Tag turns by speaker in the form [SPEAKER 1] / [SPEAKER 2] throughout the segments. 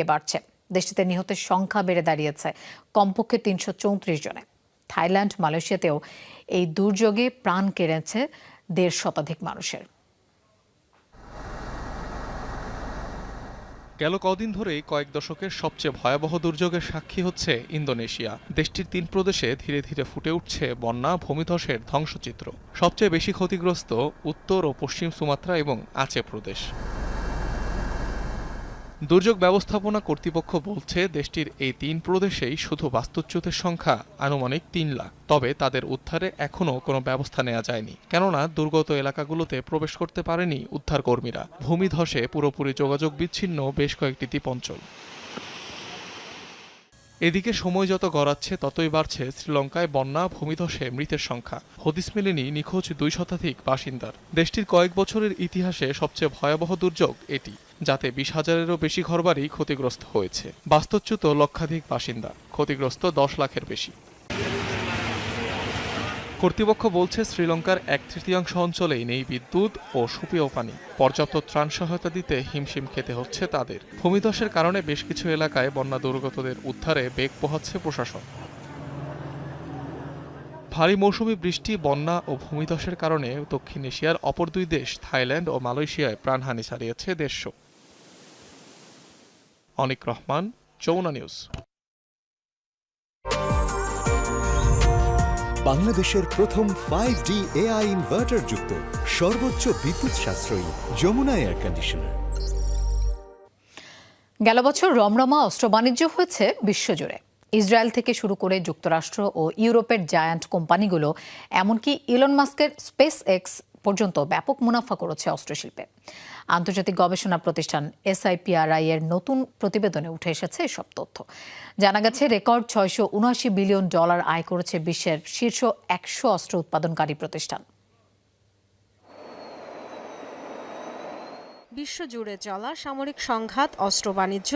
[SPEAKER 1] বাড়ছে। দেশটিতে নিহতের সংখ্যা বেড়ে দাঁড়িয়েছে কমপক্ষে ৩৩৪ জনে। থাইল্যান্ড, মালয়েশিয়াতেও এই দুর্যোগে প্রাণ কেড়েছে ১.৫ শতাধিক মানুষের।
[SPEAKER 2] গেল কদিন ধরেই কয়েক দশকের সবচেয়ে ভয়াবহ দুর্যোগের সাক্ষী হচ্ছে ইন্দোনেশিয়া। দেশটির ৩ প্রদেশে ধীরে ধীরে ফুটে উঠছে বন্যা, ভূমিধসের ধ্বংসচিত্র। সবচেয়ে বেশি ক্ষতিগ্রস্ত উত্তর ও পশ্চিম সুমাত্রা এবং আচে প্রদেশ। দুর্যোগ ব্যবস্থাপনা কর্তৃপক্ষ বলছে দেশটির এই ৩ প্রদেশেই শুধু বাস্তুচ্যুতের সংখ্যা আনুমানিক ৩ লাখ। তবে তাদের উদ্ধারে এখনও কোনো ব্যবস্থা নেওয়া যায়নি, কেননা দুর্গত এলাকাগুলোতে প্রবেশ করতে পারেনি উদ্ধারকর্মীরা। ভূমিধসে পুরোপুরি যোগাযোগ বিচ্ছিন্ন বেশ কয়েকটি দ্বীপাঞ্চল। এদিকে সময় যত গড়াচ্ছে ততই বাড়ছে শ্রীলঙ্কায় বন্যা, ভূমিধসে মৃতের সংখ্যা। হদিস মেলেনি নিখোঁজ ২ শতাধিক বাসিন্দার। দেশটির কয়েক বছরের ইতিহাসে সবচেয়ে ভয়াবহ দুর্যোগ এটি, যাতে ২০,০০০-এরও বেশি ঘরবাড়ি ক্ষতিগ্রস্ত হয়েছে। বাস্তুচ্যুত লক্ষাধিক বাসিন্দা, ক্ষতিগ্রস্ত ১০ লাখের বেশি। কর্তৃপক্ষ বলছে শ্রীলঙ্কার ১/৩ অঞ্চলেই নেই বিদ্যুৎ ও সুপেয় পানি। পর্যাপ্ত ত্রাণ সহায়তা দিতে হিমশিম খেতে হচ্ছে তাদের। ভূমিধসের কারণে বেশ কিছু এলাকায় বন্যা দুর্গতদের উদ্ধারে বেগ পোহাচ্ছে প্রশাসন। ভারী মৌসুমি বৃষ্টি, বন্যা ও ভূমিধসের কারণে দক্ষিণ এশিয়ার অপর ২ দেশ থাইল্যান্ড ও মালয়েশিয়ায় প্রাণহানি ছাড়িয়েছে দেশ। অনিক রহমান, যমুনা নিউজ।
[SPEAKER 3] বাংলাদেশের প্রথম 5D AI ইনভার্টার যুক্ত সর্বোচ্চ বিদ্যুৎ সাশ্রয়ী যমুনা এয়ার কন্ডিশনার।
[SPEAKER 1] গেল বছর রমরমা অস্ত্র বাণিজ্য হয়েছে বিশ্বজুড়ে। ইসরায়েল থেকে শুরু করে যুক্তরাষ্ট্র ও ইউরোপের জায়ান্ট কোম্পানিগুলো, এমনকি ইলন মাস্কের স্পেস এক্স পর্যন্ত ব্যাপক মুনাফা করেছে অস্ত্রশিল্পে। আন্তর্জাতিক গবেষণা প্রতিষ্ঠান SIPRI এর নতুন প্রতিবেদনে উঠে এসেছে এসব তথ্য। জানা গেছে রেকর্ড $৬৭৯ বিলিয়ন আয় করেছে বিশ্বের শীর্ষ ১০০ অস্ত্র উৎপাদনকারী প্রতিষ্ঠান।
[SPEAKER 4] বিশ্বজুড়ে চলা সামরিক সংঘাত, অস্ত্র বাণিজ্য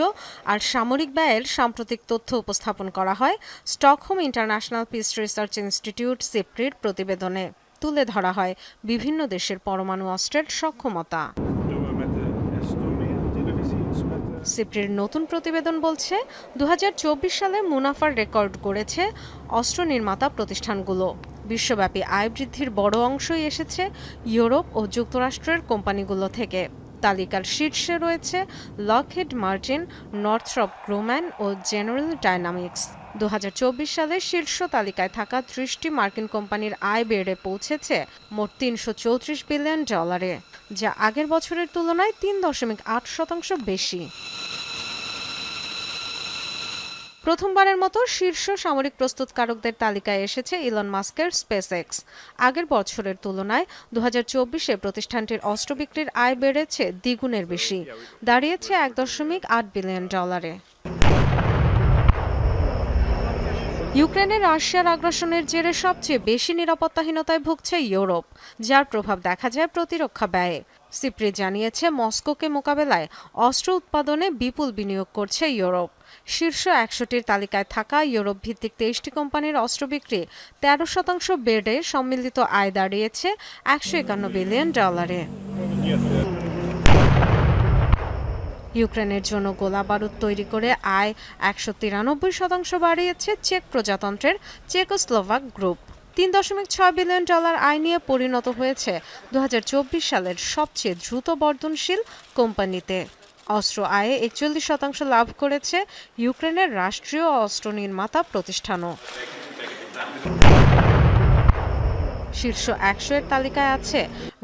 [SPEAKER 4] আর সামরিক ব্যয়ের সাম্প্রতিক তথ্য উপস্থাপন করা হয় Stockholm International Peace Research Institute SIPRIর প্রতিবেদনে। তুলে ধরা হয় বিভিন্ন দেশের পরমাণু অস্ত্রের সক্ষমতা। SIPRIর নতুন প্রতিবেদন বলছে ২০২৪ সালে মুনাফার রেকর্ড গড়েছে অস্ত্র নির্মাতা প্রতিষ্ঠানগুলো। বিশ্বব্যাপী আয় বৃদ্ধির বড় অংশই এসেছে ইউরোপ ও যুক্তরাষ্ট্রের কোম্পানিগুলো থেকে। তালিকার শীর্ষে রয়েছে লকহিড মার্টিন, নর্থ্রপ গ্রুম্যান ও জেনারেল ডায়নামিক্স। ২০২৪ সালের শীর্ষ তালিকায় থাকা ৩০টি মার্কিন কোম্পানির আয় বেড়ে পৌঁছেছে মোট $৩34 বিলিয়ন, যা আগের বছরের তুলনায় ৩.৮% বেশি। প্রথমবারের মতো শীর্ষ সামরিক প্রস্তুতকারকদের তালিকায় এসেছে ইলন মাস্কের স্পেস এক্স। আগের বছরের তুলনায় ২০২৪-এ প্রতিষ্ঠানটির অস্ত্র বিক্রির আয় বেড়েছে দ্বিগুণের বেশি, দাঁড়িয়েছে $১.৮ বিলিয়ন। ইউক্রেনে রাশিয়ার আগ্রাসনের জেরে সবচেয়ে বেশি নিরাপত্তাহীনতায় ভুগছে ইউরোপ, যার প্রভাব দেখা যায় প্রতিরক্ষা ব্যয়ে। SIPRI জানিয়েছে মস্কোকে মোকাবেলায় অস্ত্র উৎপাদনে বিপুল বিনিয়োগ করছে ইউরোপ। শীর্ষ ১০০টির তালিকায় থাকা ইউরোপ ভিত্তিক ২৩টি কোম্পানির অস্ত্র বিক্রি ১৩% বেড়ে সম্মিলিত আয় দাঁড়িয়েছে $১৫১ বিলিয়ন। ইউক্রেনের জন্য গোলা বারুদ তৈরি করে আয় ১৯৩% বাড়িয়েছে চেক প্রজাতন্ত্রের চেকোস্লোভাক গ্রুপ। $৩.৬ বিলিয়ন আয় নিয়ে পরিণত হয়েছে ২০২৪ সালের সবচেয়ে দ্রুত বর্ধনশীল কোম্পানিতে। অস্ত্র আয়ে ৪১% লাভ করেছে ইউক্রেনের রাষ্ট্রীয় অস্ত্র নির্মাতা প্রতিষ্ঠানও। শীর্ষ ১০০ এর তালিকায় আছে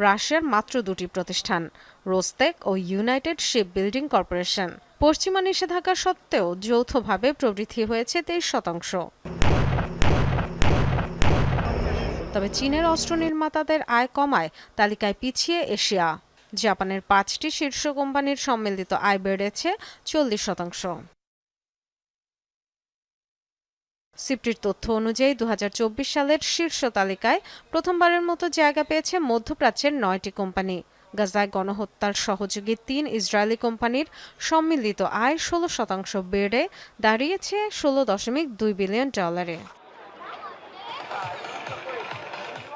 [SPEAKER 4] রাশিয়ার মাত্র ২টি প্রতিষ্ঠান, রোস্তেক ও ইউনাইটেড শিপ বিল্ডিং কর্পোরেশন। পশ্চিমা নিষেধাজ্ঞা সত্ত্বেও যৌথভাবে প্রবৃদ্ধি হয়েছে ২৩%। তবে চীনের অস্ত্র নির্মাতাদের আয় কমায় তালিকায় পিছিয়ে এশিয়া। জাপানের ৫টি শীর্ষ কোম্পানির সম্মিলিত আয় বেড়েছে ৪০%। SIPRIর তথ্য অনুযায়ী ২০২৪ সালের শীর্ষ তালিকায় প্রথমবারের মতো জায়গা পেয়েছে মধ্যপ্রাচ্যের 9টি কোম্পানি। গাজায় গণহত্যার সহযোগী ৩ ইসরায়েলি কোম্পানির সম্মিলিত আয় ১৬% বেড়ে দাঁড়িয়েছে $১৬.২ বিলিয়ন।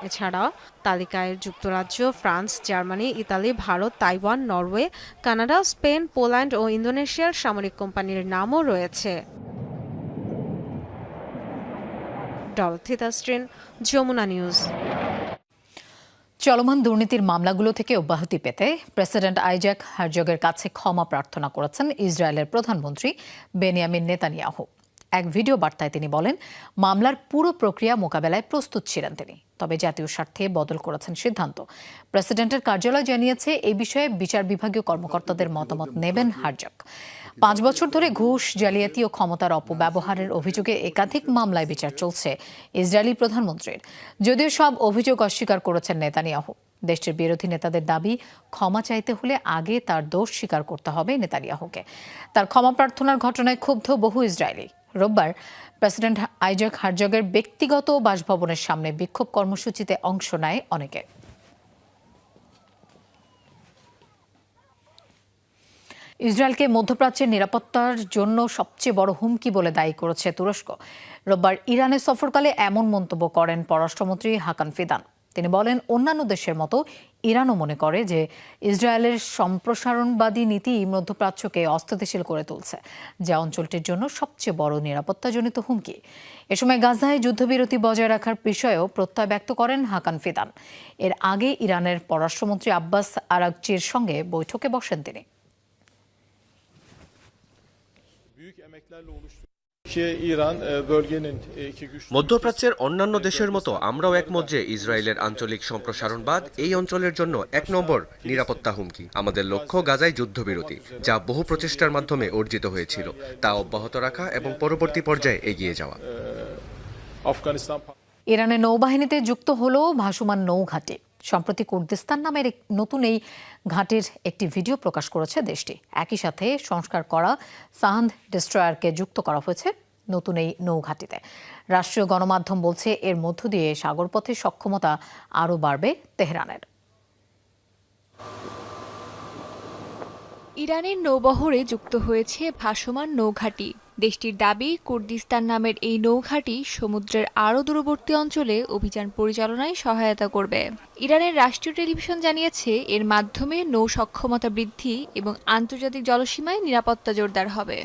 [SPEAKER 4] এছাড়া তালিকায় যুক্তরাজ্য, France, Germany, Italy, Bharat, Taiwan, Norway, Canada, Spain, Poland ও ইন্দোনেশিয়ার সামরিক কোম্পানির নামও রয়েছে। Dorothy Tasrin, Jamuna news.
[SPEAKER 1] চলমান দুর্নীতির মামলাগুলো থেকে অব্যাহতি পেতে প্রেসিডেন্ট আইজ্যাক হারজগের কাছে ক্ষমা প্রার্থনা করেছেন ইসরায়েলের প্রধানমন্ত্রী বেনিয়ামিন নেতানিয়াহু। এক ভিডিও বার্তায় তিনি বলেন, মামলার পুরো প্রক্রিয়া মোকাবেলায় প্রস্তুত ছিলেন তিনি, তবে জাতীয় স্বার্থে বদল করেছেন সিদ্ধান্ত। প্রেসিডেন্টের কার্যালয় জানিয়েছে, এই বিষয়ে বিচার বিভাগীয় কর্মকর্তাদের মতামত নেবেন হারজগ। 5 বছর ধরে ঘুষ, জালিয়াতি ও ক্ষমতার অপব্যবহারের অভিযোগে একাধিক মামলায় বিচার চলছে ইসরায়েলি প্রধানমন্ত্রীর। যদিও সব অভিযোগ অস্বীকার করেছেন নেতানিয়াহু। দেশটির বিরোধী নেতাদের দাবি, ক্ষমা চাইতে হলে আগে তার দোষ স্বীকার করতে হবে নেতানিয়াহুকে। তার ক্ষমা প্রার্থনার ঘটনায় ক্ষুব্ধ বহু ইসরায়েলি। রোববার প্রেসিডেন্ট আইজ্যাক হারজগের ব্যক্তিগত বাসভবনের সামনে বিক্ষোভ কর্মসূচিতে অংশ নেয় অনেকে। ইসরায়েলকে মধ্যপ্রাচ্যের নিরাপত্তার জন্য সবচেয়ে বড় হুমকি বলে দায়ী করেছে তুরস্ক। রোববার ইরানে সফরকালে এমন মন্তব্য করেন পররাষ্ট্রমন্ত্রী হাকান ফিদান। তিনি বলেন, অন্যান্য দেশের মতো ইরানও মনে করে যে ইসরায়েলের সম্প্রসারণবাদী নীতি মধ্যপ্রাচ্যকে অস্থিতিশীল করে তুলছে, যা অঞ্চলটির জন্য সবচেয়ে বড় নিরাপত্তাজনিত হুমকি। এ সময় গাজায় যুদ্ধবিরতি বজায় রাখার বিষয়েও প্রত্যয় ব্যক্ত করেন হাকান ফিদান। এর আগে ইরানের পররাষ্ট্রমন্ত্রী আব্বাস আরাগচির সঙ্গে বৈঠকে বসেন তিনি।
[SPEAKER 5] মধ্যপ্রাচ্যের অন্যান্য দেশের মতো আমরাও একমত যে ইসরায়েলের আঞ্চলিক সম্প্রসারণবাদ এই অঞ্চলের জন্য 1 নম্বর নিরাপত্তা হুমকি। আমাদের লক্ষ্য গাজায় যুদ্ধবিরতি, যা বহু প্রচেষ্টার মাধ্যমে অর্জিত হয়েছিল, তা অব্যাহত রাখা এবং পরবর্তী পর্যায়ে এগিয়ে যাওয়া।
[SPEAKER 1] ইরানের নৌবাহিনীতে যুক্ত হলো ভাসমান নৌঘাঁটি। সম্প্রতি কুর্দিস্তান নামের নতুন এই ঘাঁটির একটি ভিডিও প্রকাশ করেছে দেশটি। একই সাথে সংস্কার করা সাহান্দ ডেস্ট্রয়ারকে যুক্ত করা হয়েছে নতুন এই নৌঘাঁটিতে। রাষ্ট্রীয় গণমাধ্যম বলছে, এর মধ্য দিয়ে সাগরপথের সক্ষমতা আরও বাড়বে তেহরানের।
[SPEAKER 6] ইরানের নৌবহরে যুক্ত হয়েছে ভাসমান নৌঘাঁটি। দেশটির দাবি, কুর্দিস্তান নামের এই নৌঘাঁটি সমুদ্রের আরও দূরবর্তী অঞ্চলে অভিযান পরিচালনায় সহায়তা করবে। ইরানের রাষ্ট্রীয় টেলিভিশন জানিয়েছে, এর মাধ্যমে নৌ সক্ষমতা বৃদ্ধি এবং আন্তর্জাতিক জলসীমায় নিরাপত্তা জোরদার হবে।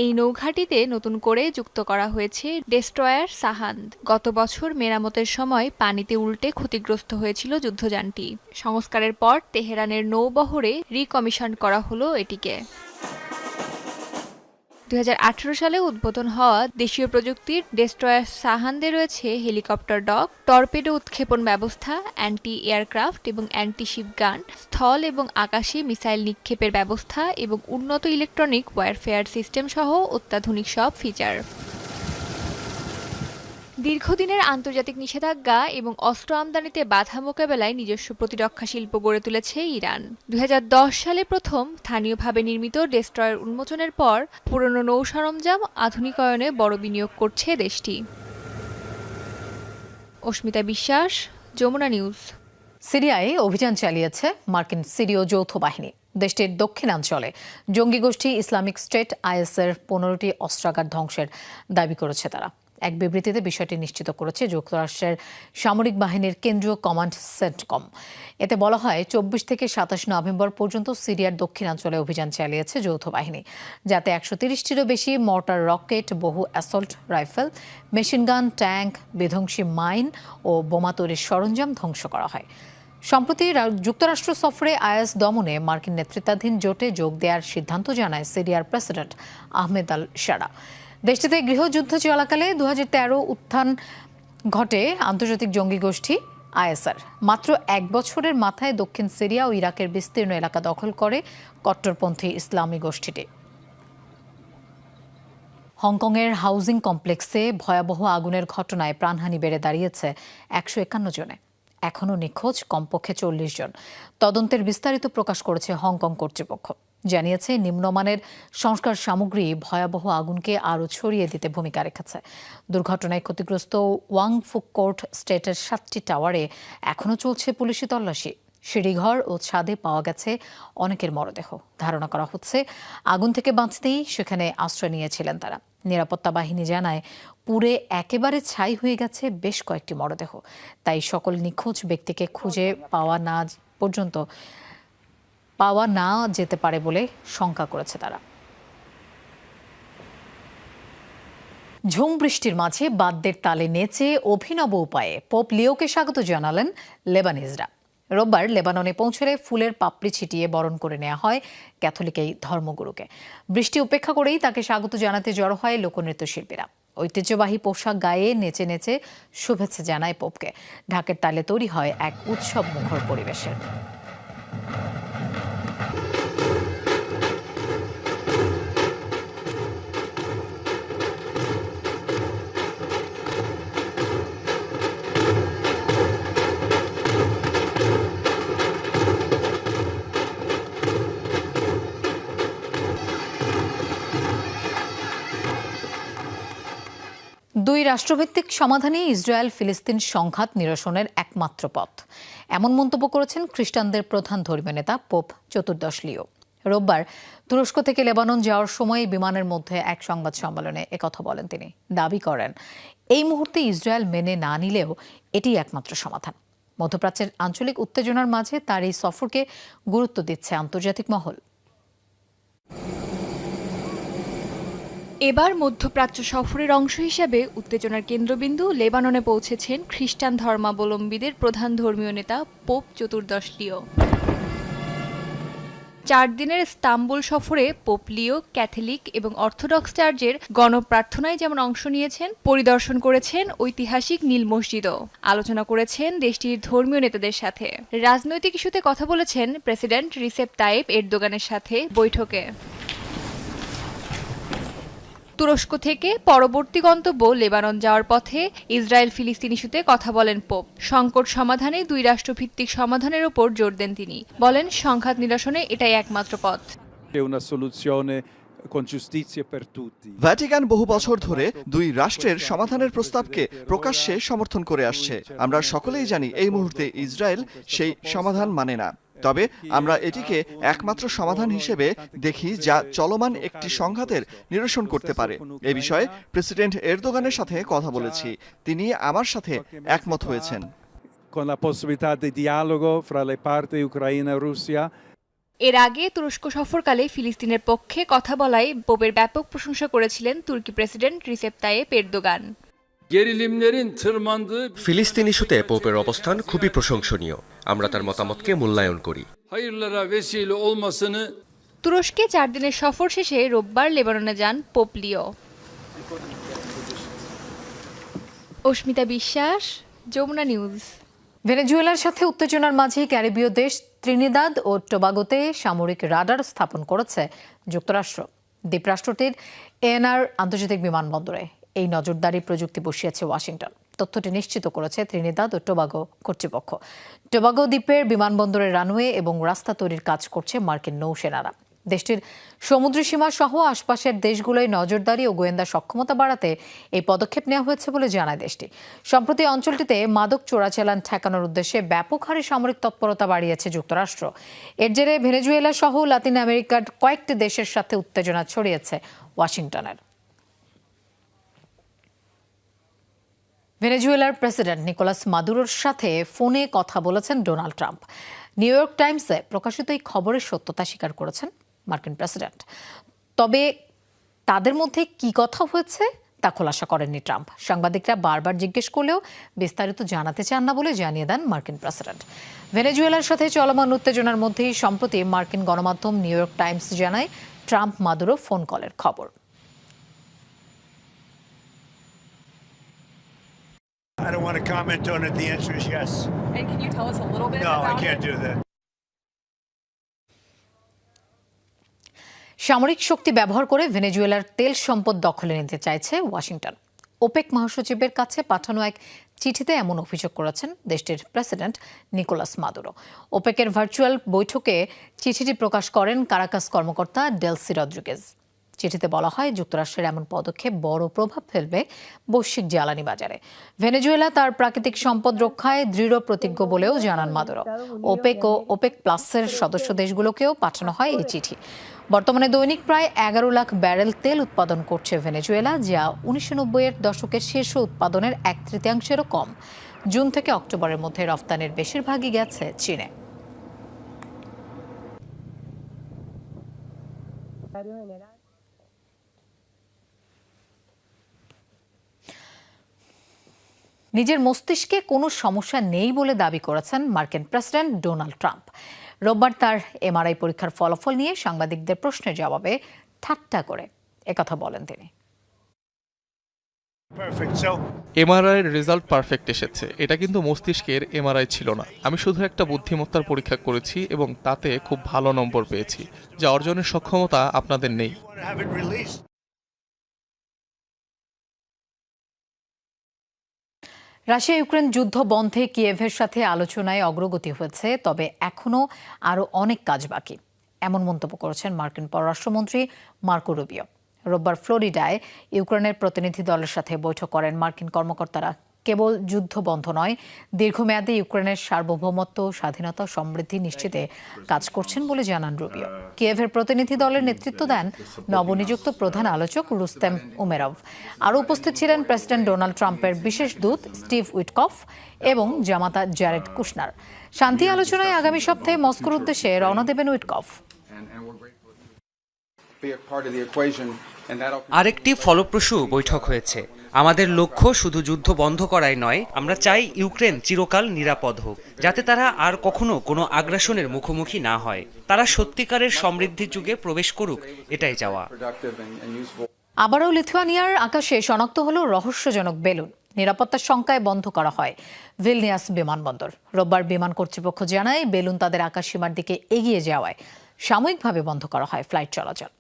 [SPEAKER 6] এই নৌঘাঁটিতে নতুন করে যুক্ত করা হয়েছে ডেস্ট্রয়ার সাহান্দ। গত বছর মেরামতের সময় পানিতে উল্টে ক্ষতিগ্রস্ত হয়েছিল যুদ্ধযানটি। সংস্কারের পর তেহরানের নৌবহরে রিকমিশন করা হলো এটিকে। 2018 সালে উদ্বোধন হওয়া দেশীয় প্রযুক্তির ডেস্ট্রয়ার সাহান্দে রয়েছে হেলিকপ্টার ডক, টর্পেডো উৎক্ষেপণ ব্যবস্থা, অ্যান্টি এয়ারক্রাফট এবং অ্যান্টি শিপ গান, স্থল এবং আকাশে মিসাইল নিক্ষেপের ব্যবস্থা এবং উন্নত ইলেকট্রনিক ওয়ারফেয়ার সিস্টেম সহ অত্যাধুনিক সব ফিচার। দীর্ঘদিনের আন্তর্জাতিক নিষেধাজ্ঞা এবং অস্ত্র আমদানিতে বাধা মোকাবেলায় নিজস্ব প্রতিরক্ষা শিল্প গড়ে তুলেছে ইরান। 2010 সালে প্রথম স্থানীয়ভাবে নির্মিত ডেস্ট্রয়ার উন্মোচনের পর পুরনো নৌ সরঞ্জাম আধুনিকায়নে বড় বিনিয়োগ করছে দেশটি। অস্মিতা বিশ্বাস, যমুনা নিউজ।
[SPEAKER 1] সিরিয়ায় অভিযান চালিয়েছে মার্কিন সিরীয় যৌথ বাহিনী। দেশটির দক্ষিণাঞ্চলে জঙ্গি গোষ্ঠী ইসলামিক স্টেট আইএসের 15টি অস্ত্রাগার ধ্বংসের দাবি করেছে তারা। এক বিবৃতিতে বিষয়টি নিশ্চিত করেছে যুক্তরাষ্ট্রের সামরিক বাহিনীর কেন্দ্রীয় কমান্ড সেন্টকম। এতে বলা হয়, 24 থেকে 27 নভেম্বর পর্যন্ত সিরিয়ার দক্ষিণাঞ্চলে অভিযান চালিয়েছে যৌথ বাহিনী, যাতে 130টিরও বেশি মর্টার রকেট, বহু অ্যাসল্ট রাইফেল, মেশিনগান, ট্যাঙ্ক, বিধ্বংসী মাইন ও বোমা তৈরির সরঞ্জাম ধ্বংস করা হয়। সম্প্রতি যুক্তরাষ্ট্র সফরে আইএস দমনে মার্কিন নেতৃত্বাধীন জোটে যোগ দেওয়ার সিদ্ধান্ত জানায় সিরিয়ার প্রেসিডেন্ট আহমেদ আল শারা। দেশটিতে গৃহযুদ্ধ চলাকালে 2013 উত্থান ঘটে আন্তর্জাতিক জঙ্গি গোষ্ঠী আইএসের। মাত্র 1 বছরের মাথায় দক্ষিণ সিরিয়া ও ইরাকের বিস্তীর্ণ এলাকা দখল করে কট্টরপন্থী ইসলামী গোষ্ঠীটি। হংকংয়ের হাউজিং কমপ্লেক্সে ভয়াবহ আগুনের ঘটনায় প্রাণহানি বেড়ে দাঁড়িয়েছে 151 জনে। এখনও নিখোঁজ কমপক্ষে 40 জন। তদন্তের বিস্তারিত প্রকাশ করেছে হংকং কর্তৃপক্ষ। জানিয়েছে, নিম্নমানের সংস্কার সামগ্রী ভয়াবহ আগুনকে আরও ছড়িয়ে দিতে ভূমিকা রেখেছে। দুর্ঘটনায় ক্ষতিগ্রস্ত ওয়াং ফুক কোর্ট স্টেটের 7টি টাওয়ারে এখনও চলছে পুলিশি তল্লাশি। সিঁড়িঘর ও ছাদে পাওয়া গেছে অনেকের মরদেহ। ধারণা করা হচ্ছে, আগুন থেকে বাঁচতেই সেখানে আশ্রয় নিয়েছিলেন তারা। নিরাপত্তা বাহিনী জানায় পুড়ে একেবারে ছাই হয়ে গেছে বেশ কয়েকটি মরদেহ। তাই সকল নিখোঁজ ব্যক্তিকে খুঁজে পাওয়া না যেতে পারে বলে শঙ্কা করেছে তারা। ঝুম বৃষ্টির মাঝে বাদ্যের তালে নেচে অভিনব উপায়ে পোপ লিওকে স্বাগত জানালেন লেবানিজরা। রোববার লেবাননে পৌঁছলে ফুলের পাপড়ি ছিটিয়ে বরণ করে নেওয়া হয় ক্যাথলিক এই ধর্মগুরুকে। বৃষ্টি উপেক্ষা করেই তাকে স্বাগত জানাতে জড়ো হয় লোকনৃত্য শিল্পীরা। ঐতিহ্যবাহী পোশাক গায়ে নেচে নেচে শুভেচ্ছা জানায় পোপকে। ঢাকের তালে তৈরি হয় এক উৎসব মুখর পরিবেশের। দুই রাষ্ট্রভিত্তিক সমাধানে ইসরায়েল ফিলিস্তিন সংঘাত নিরসনের একমাত্র পথ, এমন মন্তব্য করেছেন খ্রিস্টানদের প্রধান ধর্মীয় নেতা পোপ চতুর্দশ লিও। রোববার তুরস্ক থেকে লেবানন যাওয়ার সময় বিমানের মধ্যে এক সংবাদ সম্মেলনে একথা বলেন তিনি। দাবি করেন এই মুহূর্তে ইসরায়েল মেনে না নিলেও এটি একমাত্র সমাধান। মধ্যপ্রাচ্যের আঞ্চলিক উত্তেজনার মাঝে তার এই সফরকে গুরুত্ব দিচ্ছে আন্তর্জাতিক মহল।
[SPEAKER 6] এবার মধ্যপ্রাচ্য সফরের অংশ হিসেবে উত্তেজনার কেন্দ্রবিন্দু লেবাননে পৌঁছেছেন খ্রিস্টান ধর্মাবলম্বীদের প্রধান ধর্মীয় নেতা পোপ চতুর্দশ লিও। 4 দিনের ইস্তাম্বুল সফরে পোপ লিও ক্যাথলিক এবং অর্থোডক্স চার্চের গণপ্রার্থনায় যেমন অংশ নিয়েছেন, পরিদর্শন করেছেন ঐতিহাসিক নীল মসজিদও, আলোচনা করেছেন দেশটির ধর্মীয় নেতাদের সাথে। রাজনৈতিক ইস্যুতে কথা বলেছেন প্রেসিডেন্ট রিসেপ তাইপ এরদোগানের সাথে বৈঠকে। তুরস্ক থেকে পরবর্তী গন্তব্য লেবানন যাওয়ার পথে ইসরায়েল ফিলিস্তিন ইস্যুতে কথা বলেন পোপ। সংকট সমাধানে দুই রাষ্ট্রভিত্তিক সমাধানের উপর জোর দেন তিনি। বলেন সংঘাত নিরসনে এটাই একমাত্র পথ।
[SPEAKER 7] ভ্যাটিকান বহু বছর ধরে দুই রাষ্ট্রের সমাধানের প্রস্তাবকে প্রকাশ্যে সমর্থন করে আসছে। আমরা সকলেই জানি এই মুহূর্তে ইসরায়েল সেই সমাধান মানে না। তবে আমরা এটিকে একমাত্র সমাধান হিসেবে দেখি যা চলমান একটি সংঘাতের নিরসন করতে পারে। এ বিষয়ে প্রেসিডেন্ট এরদোগানের সাথে কথা বলেছি, তিনি আমার সাথে একমত হয়েছেন।
[SPEAKER 6] এর আগে তুরস্ক সফরকালে ফিলিস্তিনের পক্ষে কথা বলায় পোপের ব্যাপক প্রশংসা করেছিলেন তুর্কি প্রেসিডেন্ট রিসেপ তাইপ এরদোগান।
[SPEAKER 5] ফিলিস্তিন ইস্যুতে পোপের অবস্থান খুবই প্রশংসনীয়। আমরা তার মতামতকে মূল্যায়ন করি।
[SPEAKER 6] তুরস্কে 4 দিনের সফর শেষে রোববার লেবাননে যান পোপ লিও। অস্মিতা বিশ্বাস, যমুনা নিউজ।
[SPEAKER 1] ভেনেজুয়েলার সাথে উত্তেজনার মাঝে ক্যারিবীয় দেশ ত্রিনিদাদ ও টোবাগোতে সামরিক রাডার স্থাপন করেছে যুক্তরাষ্ট্র। দ্বীপরাষ্ট্রটির এএনআর আন্তর্জাতিক বিমানবন্দরে এই নজরদারি প্রযুক্তি বসিয়েছে ওয়াশিংটন। তথ্যটি নিশ্চিত করেছে ত্রিনিদাদ ও টোবাগো কর্তৃপক্ষ। টোবাগো দ্বীপের বিমানবন্দরের রানওয়ে এবং রাস্তা তৈরির কাজ করছে মার্কিন নৌসেনারা। দেশটির সমুদ্র সীমা সহ আশপাশের দেশগুলোয় নজরদারি ও গোয়েন্দা সক্ষমতা বাড়াতে এই পদক্ষেপ নেওয়া হয়েছে বলে জানায় দেশটি। সম্প্রতি অঞ্চলটিতে মাদক চোরাচালান ঠেকানোর উদ্দেশ্যে ব্যাপক হারে সামরিক তৎপরতা বাড়িয়েছে যুক্তরাষ্ট্র। এর জেরে ভেনেজুয়েলা সহ লাতিন আমেরিকার কয়েকটি দেশের সাথে উত্তেজনা ছড়িয়েছে ওয়াশিংটনের। ভেনেজুয়েলার প্রেসিডেন্ট নিকোলাস মাদুরোর সাথে ফোনে কথা বলেছেন ডোনাল্ড ট্রাম্প। নিউ ইয়র্ক টাইমসে প্রকাশিত এই খবরের সত্যতা স্বীকার করেছেন মার্কিন প্রেসিডেন্ট। তবে তাদের মধ্যে কি কথা হয়েছে তা খোলাসা করেননি ট্রাম্প। সাংবাদিকরা বারবার জিজ্ঞেস করলেও বিস্তারিত জানাতে চান না বলে জানিয়ে দেন মার্কিন প্রেসিডেন্ট। ভেনেজুয়েলার সাথে চলমান উত্তেজনার মধ্যেই সম্প্রতি মার্কিন গণমাধ্যম নিউ ইয়র্ক টাইমস জানায় ট্রাম্প মাদুরো ফোন কলের খবর।
[SPEAKER 8] I don't want to comment on it. The answer is yes.
[SPEAKER 9] And can you tell us a little bit about it?
[SPEAKER 8] No, I can't do that.
[SPEAKER 1] সামরিক শক্তি ব্যবহার করে ভেনেজুয়েলার তেল সম্পদ দখলে নিতে চাইছে ওয়াশিংটন। ওপেক মহাসচিবের কাছে পাঠানো এক চিঠিতে এমন অভিযোগ করেছেন দেশটির প্রেসিডেন্ট নিকোলাস মাদুরো। ওপেকের ভার্চুয়াল বৈঠকে চিঠিটি প্রকাশ করেন কারাকাস কর্মকর্তা ডেলসি রদ্রিগেজ। চিঠিতে বলা হয় যুক্তরাষ্ট্রের এমন পদক্ষেপ বড় প্রভাব ফেলবে বৈশ্বিক জ্বালানি বাজারে। ভেনেজুয়েলা তার প্রাকৃতিক সম্পদ রক্ষায় দৃঢ় প্রতিজ্ঞ বলেও জানান মাদুরো। ওপেক ও ওপেক প্লাসের সদস্য দেশগুলোকেও পাঠানো হয় এই চিঠি। বর্তমানে দৈনিক প্রায় 11 লাখ ব্যারেল তেল উৎপাদন করছে ভেনেজুয়েলা, যা 1990-এর দশকের শীর্ষ উৎপাদনের 1/3-এরও কম। জুন থেকে অক্টোবরের মধ্যে রফতানির বেশিরভাগই গেছে চীনে। নিজের মস্তিষ্কে কোনো সমস্যা নেই বলে দাবি করেছেন মার্কিন প্রেসিডেন্ট ডোনাল্ড ট্রাম্প। রোববার তার এমআরআই পরীক্ষার ফলাফল নিয়ে সাংবাদিকদের প্রশ্নের জবাবে ঠাট্টা করে একথা বলেন তিনি।
[SPEAKER 2] এমআরআইয়ের রেজাল্ট পারফেক্ট এসেছে। এটা কিন্তু মস্তিষ্কের এমআরআই ছিল না। আমি শুধু একটা বুদ্ধিমত্তার পরীক্ষা করেছি এবং তাতে খুব ভালো নম্বর পেয়েছি, যা অর্জনের সক্ষমতা আপনাদের নেই।
[SPEAKER 1] রাশিয়া ইউক্রেন যুদ্ধ বন্ধে কিয়েভের সাথে আলোচনায় অগ্রগতি হয়েছে, তবে এখনও আরও অনেক কাজ বাকি, এমন মন্তব্য করেছেন মার্কিন পররাষ্ট্রমন্ত্রী মার্কো রুবিও। রোববার ফ্লোরিডায় ইউক্রেনের প্রতিনিধি দলের সাথে বৈঠক করেন মার্কিন কর্মকর্তারা। কেবল যুদ্ধ বন্ধ নয়, দীর্ঘমেয়াদে ইউক্রেনের সার্বভৌমত্ব, স্বাধীনতা, সমৃদ্ধি নিশ্চিতে কাজ করছেন বলে জানান রুবিও। কিয়েভের প্রতিনিধি দলের নেতৃত্ব দেন নবনিযুক্ত প্রধান আলোচক রুস্তেম উমেরভ। আরও উপস্থিত ছিলেন প্রেসিডেন্ট ডোনাল্ড ট্রাম্পের বিশেষ দূত স্টিভ উইটকফ এবং জামাতা জারেড কুশনার। শান্তি আলোচনায় আগামী সপ্তাহে মস্কোর উদ্দেশ্যে রওনা দেবেন উইটকফ।
[SPEAKER 10] আরেকটি ফলপ্রসূ বৈঠক হয়েছে। আমাদের লক্ষ্য শুধু যুদ্ধ বন্ধ করাই নয়, আমরা চাই ইউক্রেন চিরকাল নিরাপদ হোক, যাতে তারা আর কখনো কোনো আগ্রাসনের মুখোমুখি না হয়। তারা সত্যিকারের সমৃদ্ধির যুগে প্রবেশ করুক, এটাই চাওয়া।
[SPEAKER 1] আবারও লিথুয়ানিয়ার আকাশে শনাক্ত হলো রহস্যজনক বেলুন। নিরাপত্তার শঙ্কায় বন্ধ করা হয় ভিলনিয়াস বিমানবন্দর। রোববার বিমান কর্তৃপক্ষ জানায় বেলুন তাদের আকাশসীমার দিকে এগিয়ে যাওয়ায় সাময়িকভাবে বন্ধ করা হয় ফ্লাইট চলাচল।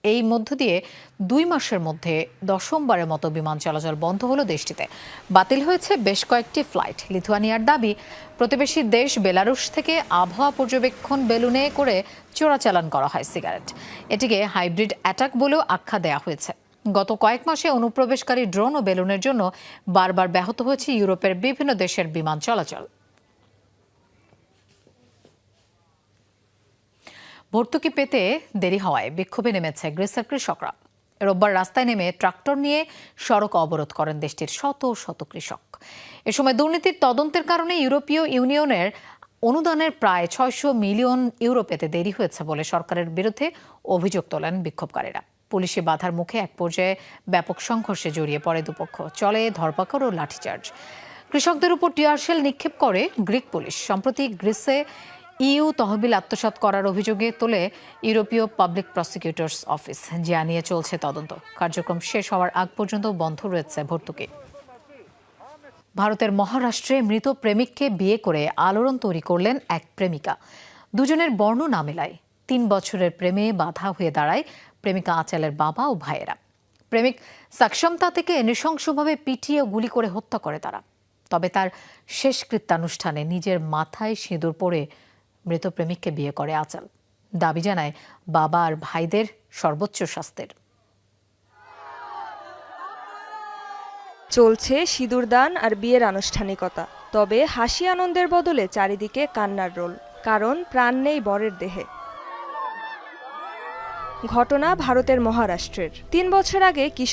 [SPEAKER 1] এই মধ্য দিয়ে 2 মাসের মধ্যে 10মবারের মতো বিমান চলাচল বন্ধ হলো দেশটিতে। বাতিল হয়েছে বেশ কয়েকটি ফ্লাইট। লিথুয়ানিয়ার দাবি, প্রতিবেশী দেশ বেলারুশ থেকে আবহাওয়া পর্যবেক্ষণ বেলুনে করে চোরাচালান করা হয় সিগারেট। এটিকে হাইব্রিড অ্যাটাক বলেও আখ্যা দেওয়া হয়েছে। গত কয়েক মাসে অনুপ্রবেশকারী ড্রোন ও বেলুনের জন্য বারবার ব্যাহত হয়েছে ইউরোপের বিভিন্ন দেশের বিমান চলাচল। ভর্তুকি পেতে দেরি হওয়ায় বিক্ষোভে নেমেছে গ্রিসের কৃষকরা। রোববার রাস্তায় নেমে ট্রাক্টর নিয়ে সড়ক অবরোধ করেন দেশটির শত শত কৃষক। এ সময় দুর্নীতির তদন্তের কারণে ইউরোপীয় ইউনিয়নের অনুদানের প্রায় 600 মিলিয়ন ইউরো পেতে দেরি হয়েছে বলে সরকারের বিরুদ্ধে অভিযোগ তোলেন বিক্ষোভকারীরা। পুলিশি বাধার মুখে এক পর্যায়ে ব্যাপক সংঘর্ষে জড়িয়ে পড়ে দুপক্ষ। চলে ধরপাকড় ও লাঠিচার্জ। কৃষকদের উপর টিয়ারশেল নিক্ষেপ করে গ্রিক পুলিশ। সম্প্রতি গ্রিসে ইইউ তহবিল আত্মসাৎ করার অভিযোগে তোলে ইউরোপীয় পাবলিক প্রসিকিউটরস অফিস, যা নিয়ে চলছে তদন্ত। কার্যক্রম শেষ হওয়ার আগ পর্যন্ত বন্ধ রয়েছে ভর্তুকি। ভারতের মহারাষ্ট্রে মৃত প্রেমিককে বিয়ে করে আলোড়ন তৈরি করলেন এক প্রেমিকা। দুজনের বর্ণ না মেলায় 3 বছরের প্রেমে বাধা হয়ে দাঁড়ায় প্রেমিকা আঁচালের বাবা ও ভাইয়েরা। প্রেমিক সাক্ষম তাতেকে নৃশংসভাবে পিটিয়ে গুলি করে হত্যা করে তারা। তবে তার শেষ কৃত্যানুষ্ঠানে নিজের মাথায় সিঁদুর পরে মৃত প্রেমিককে বিয়ে করে আঁচাল। দাবি জানায় বাবা আর ভাইদের সর্বোচ্চ শাস্তির।
[SPEAKER 11] চলছে সিঁদুরদান আর বিয়ের আনুষ্ঠানিকতা। তবে হাসি আনন্দের বদলে চারিদিকে কান্নার রোল, কারণ প্রাণ নেই বরের দেহে। ঘটনা ভারতের মহারাষ্ট্রের। 3 বছর আগে কিশোর